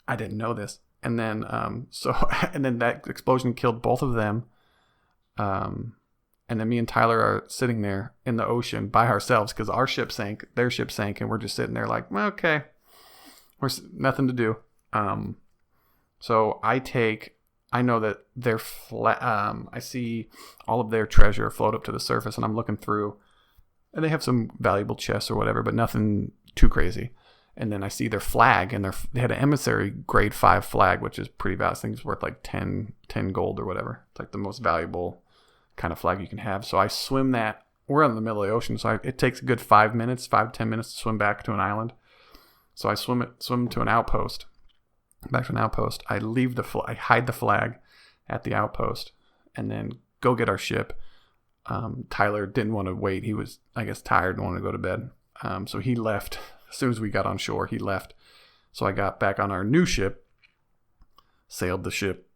I didn't know this. And then and then that explosion killed both of them. And then me and Tyler are sitting there in the ocean by ourselves because our ship sank, their ship sank, and we're just sitting there like, well, okay, nothing to do. So I know that they're I see all of their treasure float up to the surface, and I'm looking through, and they have some valuable chests or whatever, but nothing too crazy. And then I see their flag, and they had an emissary grade 5 flag, which is pretty valuable. I think it's worth like 10 gold or whatever. It's like the most valuable kind of flag you can have. So I swim that. We're in the middle of the ocean, so it takes a good 5 to 10 minutes to swim back to an island. So I swim to an outpost. Back to an outpost. I hide the flag at the outpost, and then go get our ship. Tyler didn't want to wait. He was, I guess, tired and wanted to go to bed. So he left. As soon as we got on shore, he left. So I got back on our new ship, sailed the ship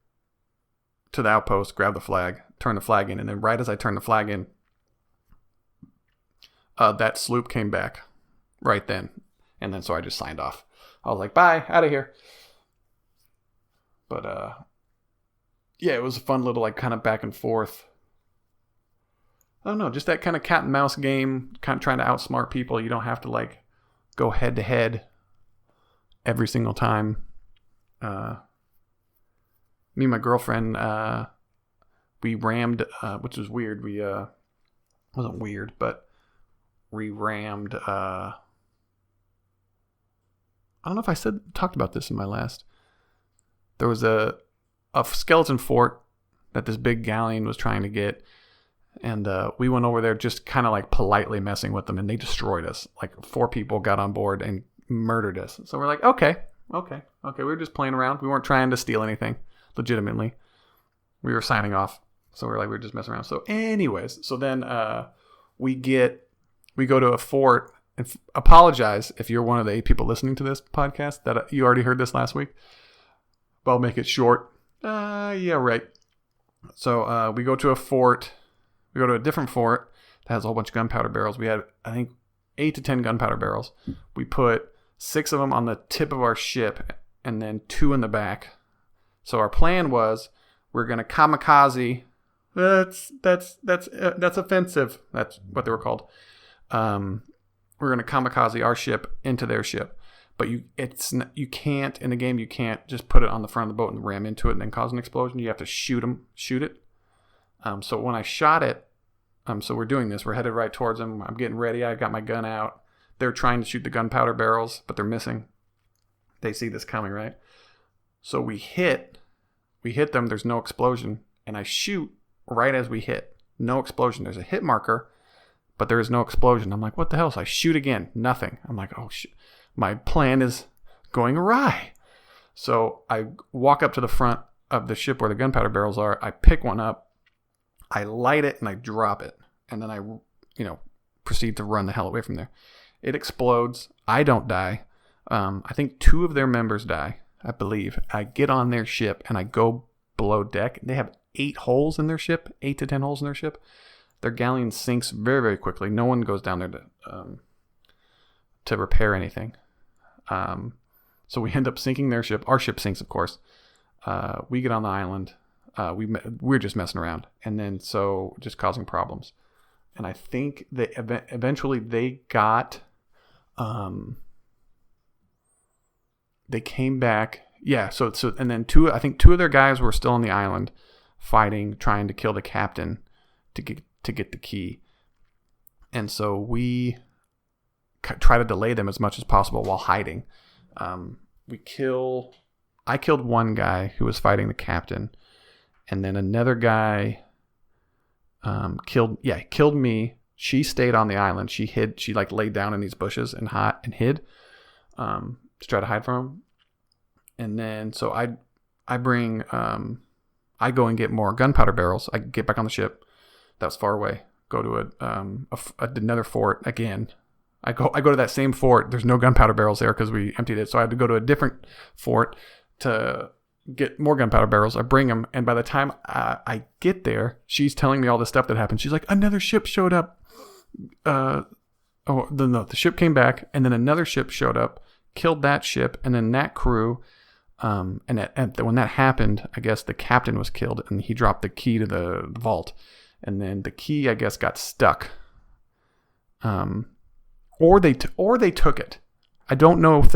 to the outpost, grabbed the flag, turned the flag in, and then right as I turned the flag in, that sloop came back right then. And then so I just signed off. I was like, bye, out of here. But yeah, it was a fun little like kind of back and forth. I don't know, just that kind of cat and mouse game, kind of trying to outsmart people. You don't have to like go head to head every single time. Me and my girlfriend, we rammed, which was weird. We wasn't weird, but we rammed. I don't know if I talked about this in my last. There was a skeleton fort that this big galleon was trying to get. And we went over there just kind of like politely messing with them, and they destroyed us. Like 4 people got on board and murdered us. So we're like, okay. We were just playing around. We weren't trying to steal anything, legitimately. We were signing off. So we were just messing around. So anyways, so then we go to a fort. And apologize if you're one of the 8 people listening to this podcast that you already heard this last week. But I'll make it short. Yeah, right. So we go to a fort. We go to a different fort that has a whole bunch of gunpowder barrels. We had, I think, 8 to 10 gunpowder barrels. We put 6 of them on the tip of our ship and then 2 in the back. So our plan was we're going to kamikaze. That's offensive. That's what they were called. We're going to kamikaze our ship into their ship. But you can't, in the game, you can't just put it on the front of the boat and ram into it and then cause an explosion. You have to shoot it. So when I shot it, so we're doing this. We're headed right towards them. I'm getting ready. I've got my gun out. They're trying to shoot the gunpowder barrels, but they're missing. They see this coming, right? So we hit them. There's no explosion. And I shoot right as we hit. No explosion. There's a hit marker, but there is no explosion. I'm like, what the hell? So I shoot again. Nothing. I'm like, oh, shit. My plan is going awry. So I walk up to the front of the ship where the gunpowder barrels are. I pick one up. I light it and I drop it. And then I, proceed to run the hell away from there. It explodes. I don't die. I think 2 of their members die, I believe. I get on their ship and I go below deck. They have 8 holes in their ship, 8 to 10 holes in their ship. Their galleon sinks very, very quickly. No one goes down there to repair anything. So we end up sinking their ship. Our ship sinks, of course. We get on the island. We're just messing around. And then so just causing problems. And I think that eventually they got... they came back. Yeah, so and then 2 of their guys were still on the island fighting, trying to kill the captain to get the key. And so we try to delay them as much as possible while hiding. I killed one guy who was fighting the captain, and then another guy killed me. She stayed on the island. She hid. She laid down in these bushes and hid to try to hide from him. And then so I bring I go and get more gunpowder barrels. I get back on the ship. That was far away. Go to another fort again. I go to that same fort. There's no gunpowder barrels there because we emptied it. So I had to go to a different fort to get more gunpowder barrels. I bring them, and by the time I get there, she's telling me all the stuff that happened. She's like, another ship showed up. The ship came back, and then another ship showed up, killed that ship, and then that crew. And when that happened, I guess the captain was killed, and he dropped the key to the vault, and then the key, I guess, got stuck. Or they took it. I don't know if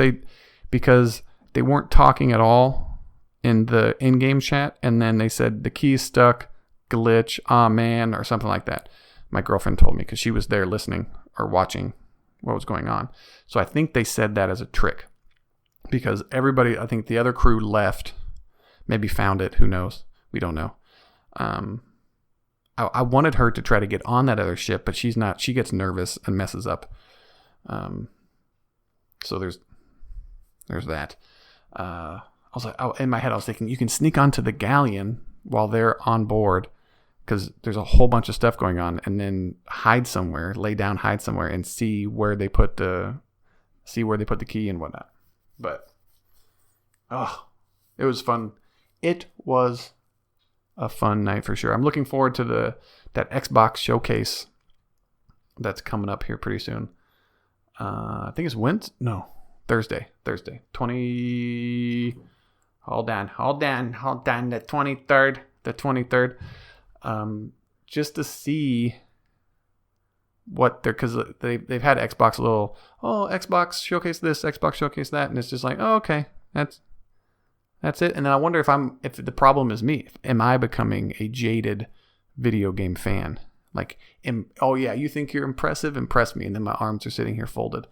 because they weren't talking at all in the in-game chat, and then they said the key's stuck, glitch, man, or something like that. My girlfriend told me because she was there listening or watching what was going on. So I think they said that as a trick because everybody, I think the other crew left, maybe found it. Who knows? We don't know. I wanted her to try to get on that other ship, but she's not. She gets nervous and messes up. So there's that. I was like, in my head, I was thinking you can sneak onto the galleon while they're on board because there's a whole bunch of stuff going on, and then hide somewhere, lay down, hide somewhere, and see where they put the key and whatnot. But it was fun. It was a fun night for sure. I'm looking forward to that Xbox showcase that's coming up here pretty soon. I think it's Thursday. 20. Hold on. The 23rd. Just to see what because they've had Xbox a little. Oh, Xbox showcase this, Xbox showcase that, and it's just like, oh, okay, that's it. And then I wonder if the problem is me. Am I becoming a jaded video game fan? You think you're impressive? Impress me. And then my arms are sitting here folded.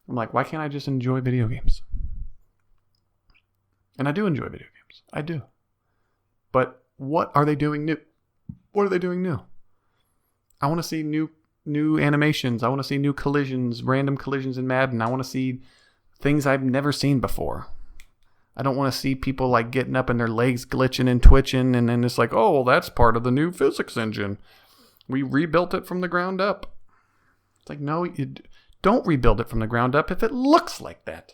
I'm like, why can't I just enjoy video games? And I do enjoy video games. I do. But what are they doing new? What are they doing new? I want to see new animations. I want to see new collisions, random collisions in Madden. I want to see things I've never seen before. I don't want to see people like getting up and their legs glitching and twitching, and then it's like, oh, well, that's part of the new physics engine. We rebuilt it from the ground up. It's like, no, you don't rebuild it from the ground up if it looks like that.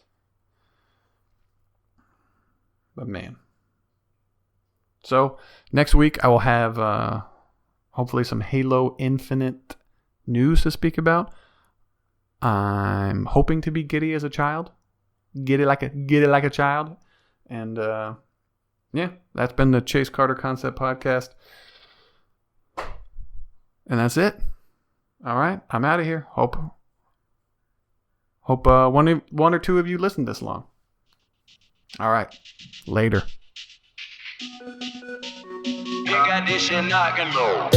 But man. So next week I will have hopefully some Halo Infinite news to speak about. I'm hoping to be giddy as a child. Get it like a child. And yeah, that's been the Chase Carter Concept Podcast. And that's it. All right, I'm out of here. Hope one or two of you listened this long. All right, later. You got this shit knocking, bro.